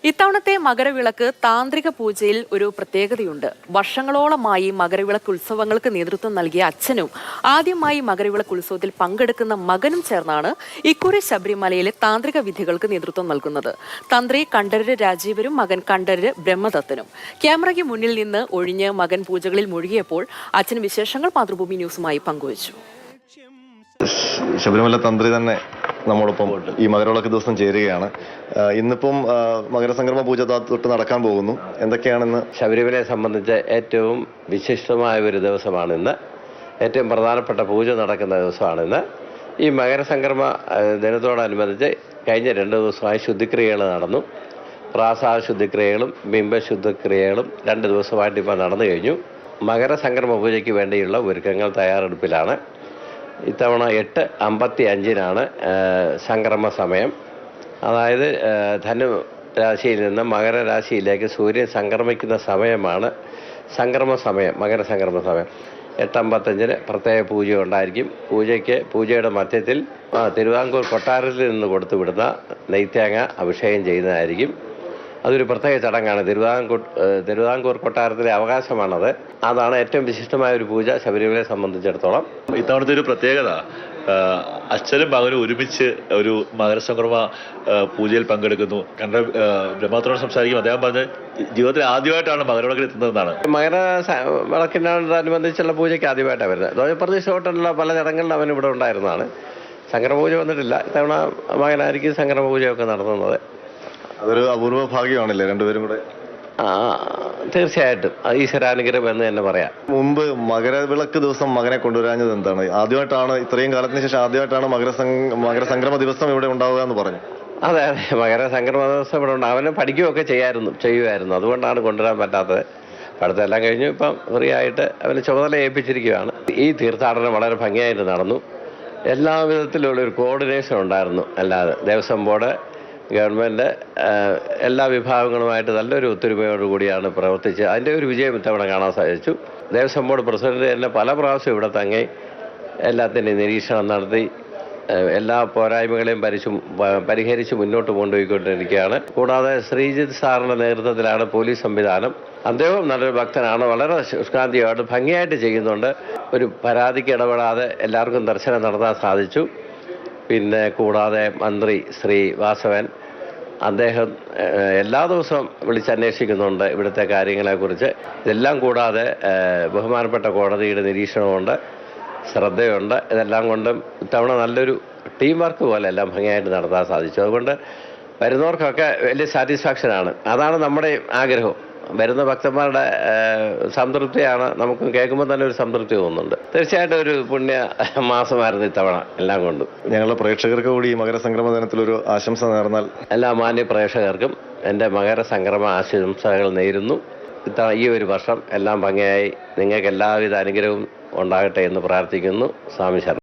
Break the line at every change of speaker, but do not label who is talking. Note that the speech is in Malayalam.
ഇത്തവണത്തെ മകരവിളക്ക് താന്ത്രിക പൂജയിൽ ഒരു പ്രത്യേകതയുണ്ട്. വർഷങ്ങളോളമായി മകരവിളക്ക് ഉത്സവങ്ങൾക്ക് നേതൃത്വം നൽകിയ അച്ഛനും ആദ്യമായി മകരവിളക്ക് ഉത്സവത്തിൽ പങ്കെടുക്കുന്ന മകനും ചേർന്നാണ് ഇക്കുറി ശബരിമലയിലെ താന്ത്രിക വിധികൾക്ക് നേതൃത്വം നൽകുന്നത്. തന്ത്രി കണ്ഠരര് രാജീവരും മകൻ കണ്ഠരര് ബ്രഹ്മദത്തനും ക്യാമറയ്ക്ക് മുന്നിൽ നിന്ന് ഒഴിഞ്ഞ് മകൻ പൂജകളിൽ മുഴുകിയപ്പോൾ അച്ഛൻ വിശേഷങ്ങൾ മാതൃഭൂമി ന്യൂസുമായി പങ്കുവച്ചു.
ശബരിമല തന്ത്രി തന്നെ നമ്മോടൊപ്പം ഈ മകരവിളക്ക് ദിവസം ചേരുകയാണ്. ഇന്നിപ്പം മകരസംക്രമ പൂജ തൊട്ട് നടക്കാൻ പോകുന്നു. എന്തൊക്കെയാണെന്ന്?
ശബരിമലയെ സംബന്ധിച്ച് ഏറ്റവും വിശിഷ്ടമായ ഒരു ദിവസമാണിന്ന്. ഏറ്റവും പ്രധാനപ്പെട്ട പൂജ നടക്കുന്ന ദിവസമാണിന്ന്. ഈ മകരസംക്രമ ദിനത്തോടനുബന്ധിച്ച് കഴിഞ്ഞ 2 ദിവസമായി ശുദ്ധിക്രിയകൾ നടന്നു. പ്രാസാദ ശുദ്ധിക്രിയകളും ബിംബശുദ്ധിക്രിയകളും 2 ദിവസമായിട്ട് ഇപ്പോൾ നടന്നു കഴിഞ്ഞു. മകരസംക്രമ പൂജയ്ക്ക് വേണ്ടിയുള്ള ഒരുക്കങ്ങൾ തയ്യാറെടുപ്പിലാണ്. ഇത്തവണ 8:55 സംക്രമ സമയം. അതായത് ധനു രാശിയിൽ നിന്ന് മകരരാശിയിലേക്ക് സൂര്യൻ സംക്രമിക്കുന്ന സമയമാണ് സംക്രമ സമയം, മകരസംക്രമ സമയം. 8:55 പ്രത്യേക പൂജ ഉണ്ടായിരിക്കും. പൂജയുടെ മധ്യത്തിൽ തിരുവിതാംകൂർ കൊട്ടാരത്തിൽ നിന്ന് കൊടുത്തുവിടുന്ന നെയ്ത്തേങ്ങ അഭിഷേകം ചെയ്യുന്നതായിരിക്കും. അതൊരു പ്രത്യേക ചടങ്ങാണ്. തിരുവിതാംകൂർ കൊട്ടാരത്തിലെ അവകാശമാണത്. അതാണ് ഏറ്റവും വിശിഷ്ടമായ ഒരു പൂജ ശബരിമലയെ സംബന്ധിച്ചിടത്തോളം.
ഇത്തവണത്തെ ഒരു പ്രത്യേകത, അച്ഛനും മകനും ഒരുമിച്ച് ഒരു മകരസംക്രമ പൂജയിൽ പങ്കെടുക്കുന്നു. കാരണം ബ്രഹ്മത്തോട് സംസാരിക്കും, അദ്ദേഹം പറഞ്ഞ് ജീവിതത്തിൽ ആദ്യമായിട്ടാണ് മകരവിളക്കിൽ എത്തുന്നതെന്നാണ്.
മകര വിളക്കിനോടനുബന്ധിച്ചുള്ള പൂജയ്ക്ക് ആദ്യമായിട്ടാണ് വരുന്നത്. ദ്വൈപ്രതിഷ്ഠോട്ടുള്ള പല ചടങ്ങുകളിലും അവൻ ഇവിടെ ഉണ്ടായിരുന്നതാണ്. സംക്രമപൂജ വന്നിട്ടില്ല. ഇത്തവണ മകനായിരിക്കും സംക്രമപൂജയൊക്കെ നടത്തുന്നത്.
അതൊരു അപൂർവ ഭാഗ്യമാണല്ലേ രണ്ടുപേരും കൂടെ?
തീർച്ചയായിട്ടും ഈശ്വരാനുഗ്രഹം എന്ന് തന്നെ പറയാം.
മുമ്പ് മകരവിളക്ക് ദിവസം മകനെ കൊണ്ടുവരാഞ്ഞത് എന്താണ്? ആദ്യമായിട്ടാണ്, ഇത്രയും കാലത്തിന് ശേഷം ആദ്യമായിട്ടാണ് മകരസംക്രമ ദിവസം ഇവിടെ ഉണ്ടാവുക എന്ന് പറഞ്ഞു.
അതെ, മകരസംക്രമ ദിവസം ഇവിടെ ഉണ്ട്. അവന് പഠിക്കുകയൊക്കെ ചെയ്യുമായിരുന്നു. അതുകൊണ്ടാണ് കൊണ്ടുവരാൻ പറ്റാത്തത്. പഠിത്തമെല്ലാം കഴിഞ്ഞു. ഇപ്പം ഫ്രീ ആയിട്ട് അവന് ചുമതല ഏൽപ്പിച്ചിരിക്കുകയാണ്. ഈ തീർത്ഥാടനം വളരെ ഭംഗിയായിട്ട് നടന്നു. എല്ലാ വിധത്തിലുള്ള ഒരു കോർഡിനേഷൻ ഉണ്ടായിരുന്നു. അല്ലാതെ ദേവസ്വം ബോർഡ്, ഗവൺമെൻറ് എല്ലാ വിഭാഗങ്ങളുമായിട്ട് നല്ലൊരു ഒത്തൊരുമയോടുകൂടിയാണ് പ്രവർത്തിച്ചത്. അതിൻ്റെ ഒരു വിജയം ഇത്തവണ കാണാൻ സാധിച്ചു. ദേവസ്വം ബോർഡ് പ്രസിഡന്റ് തന്നെ പല പ്രാവശ്യം ഇവിടെ തങ്ങി എല്ലാത്തിൻ്റെയും നിരീക്ഷണം നടത്തി എല്ലാ പോരായ്മകളെയും പരിഹരിച്ച് മുന്നോട്ട് കൊണ്ടുപോയിക്കൊണ്ടിരിക്കുകയാണ്. കൂടാതെ ശ്രീജിത്ത് സാറിൻ്റെ നേതൃത്വത്തിലാണ് പോലീസ് സംവിധാനം. അദ്ദേഹം നല്ലൊരു ഭക്തനാണ്. വളരെ ശുഷ്കാന്തിയോട് ഭംഗിയായിട്ട് ചെയ്യുന്നുണ്ട്. ഒരു പരാതിക്ക് ഇടപെടാതെ എല്ലാവർക്കും ദർശനം നടത്താൻ സാധിച്ചു. പിന്നെ കൂടാതെ മന്ത്രി ശ്രീ വാസവൻ, അദ്ദേഹം എല്ലാ ദിവസവും വിളിച്ചന്വേഷിക്കുന്നുണ്ട് ഇവിടുത്തെ കാര്യങ്ങളെക്കുറിച്ച്. ഇതെല്ലാം കൂടാതെ ബഹുമാനപ്പെട്ട കോടതിയുടെ നിരീക്ഷണമുണ്ട്, ശ്രദ്ധയുണ്ട്. ഇതെല്ലാം കൊണ്ടും ഇത്തവണ നല്ലൊരു ടീം വർക്ക് പോലെ എല്ലാം ഭംഗിയായിട്ട് നടത്താൻ സാധിച്ചു. അതുകൊണ്ട് വരുന്നവർക്കൊക്കെ വലിയ സാറ്റിസ്ഫാക്ഷനാണ്. അതാണ് നമ്മുടെ ആഗ്രഹം. വരുന്ന ഭക്തന്മാരുടെ സംതൃപ്തിയാണ് നമുക്കും കേൾക്കുമ്പോൾ തന്നെ ഒരു സംതൃപ്തി തോന്നുന്നുണ്ട്. തീർച്ചയായിട്ടും ഒരു പുണ്യ മാസമായിരുന്നു ഇത്തവണ എല്ലാം കൊണ്ടും.
ഞങ്ങളുടെ പ്രേക്ഷകർക്ക് കൂടി ഈ മകരസംക്രമ ദിനത്തിൽ ഒരു ആശംസ നേർന്നാൽ.
എല്ലാ മാന്യ പ്രേക്ഷകർക്കും എൻ്റെ മകരസംക്രമ ആശംസകൾ നേരുന്നു. ഈ ഒരു വർഷം എല്ലാം ഭംഗിയായി നിങ്ങൾക്ക് എല്ലാവിധ അനുഗ്രഹവും ഉണ്ടാകട്ടെ എന്ന് പ്രാർത്ഥിക്കുന്നു. സ്വാമി ശരണം.